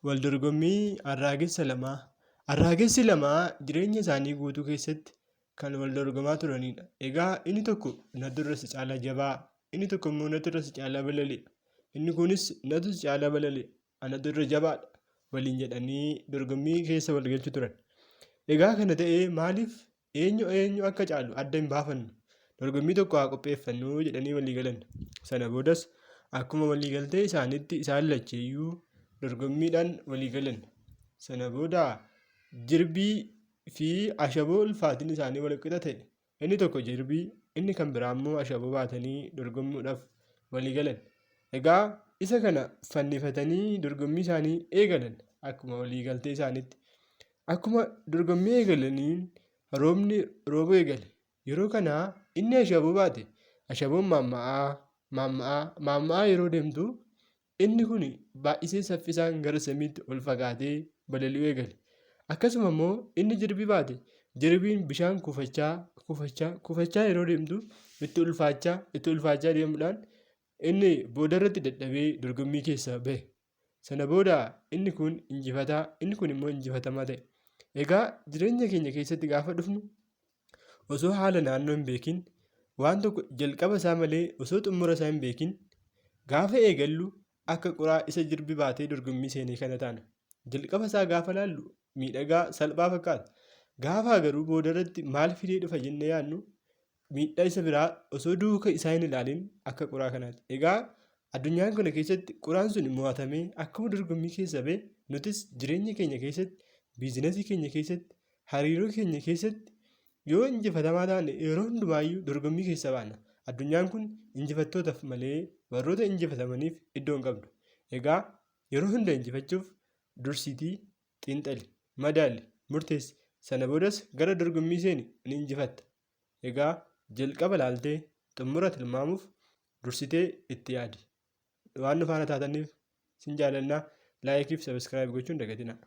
Waldorgommii Arraagessa lamaa. Arraagessi lamaa jireenya isaanii guutuu keessatti kan wal dorgomaa turanidha. Egaa inni tokko natu irra si caalaa jabaa, inni tokko immoo natu irra si caalaa balali'a. Inni kunis natu si caalaa balali'a, anatu irra jabaadha waliin jedhanii dorgommii keessa wal galchu turan. Egaa kana ta'ee maaliif eenyu akka caalu adda hin baafannu. Dorgommii tokko haa qopheeffannu jedhanii walii galan. Sana boodas akkuma walii galtee isaaniitti isaan lacheeyyuu dorgommiidhaan walii galan. Sana booda jirbii fi ashaboo ulfaatiin isaanii wal qixa ta'e. Inni tokko jirbii, inni kan biraa immoo ashaboo baatanii dorgommuudhaaf walii galan. Egaa isa kana fannifatanii dorgommii isaanii eegalan akkuma walii galtee isaaniitti. Akkuma dorgommii eegalaniin roobni roobuu eegale. Yeroo kanaa inni ashaboo baate ashaboon maamma'aa yeroo deemtu inni kun baay'isee saffisaan gara samiitti ol fagaatee balali'uu eegale. Akkasuma immoo inni jirbii baate jirbiin bishaan kuufachaa yeroo deemtu itti ulfaachaa deemuudhaan inni boodarratti dadhabee dorgommii keessaa bahe. Sana booda inni kun injifataa, inni kun immoo injifatamaa ta'e. Egaa jireenya keenya keessatti gaafa dhufnu osoo haala naannoo hin beekin, waan tokko jalqaba isaa malee osoo xumura isaa hin beekin gaafa eegallu akka quraa isa jirbii baatee dorgommii seenee kana taana. Jalqaba isaa gaafa laallu miidhagaa salphaa fakkaata. Gaafa garuu boodarratti maal fidee dhufa jennee yaadnu miidhaa isa biraa osoo duuka isaa hin ilaalin akka quraa kanaati. Egaa addunyaan kana keessatti quraan sun mo'atamee akkuma dorgommii keessa bahe nutis jireenya keenya keessatti, biizinasii keenya keessatti, hariiroo keenya keessatti yoo injifatamaa taane yeroo hundumaayyuu dorgommii keessa baana. Addunyaan kun injifattootaaf malee warroota injifatamaniif iddoo hin qabdu. Egaa yeroo hunda injifachuuf dursiitii xiinxali, madaali, murteessi. Sana boodas gara dorgommii seeni ni injifatta. Egaa jalqaba laaltee xumura tilmaamuuf dursitee itti yaadi. Waan nu faana taataniif sin jaalannaa. Laayikii fi sabiskiraayib gochuun dagatinaa.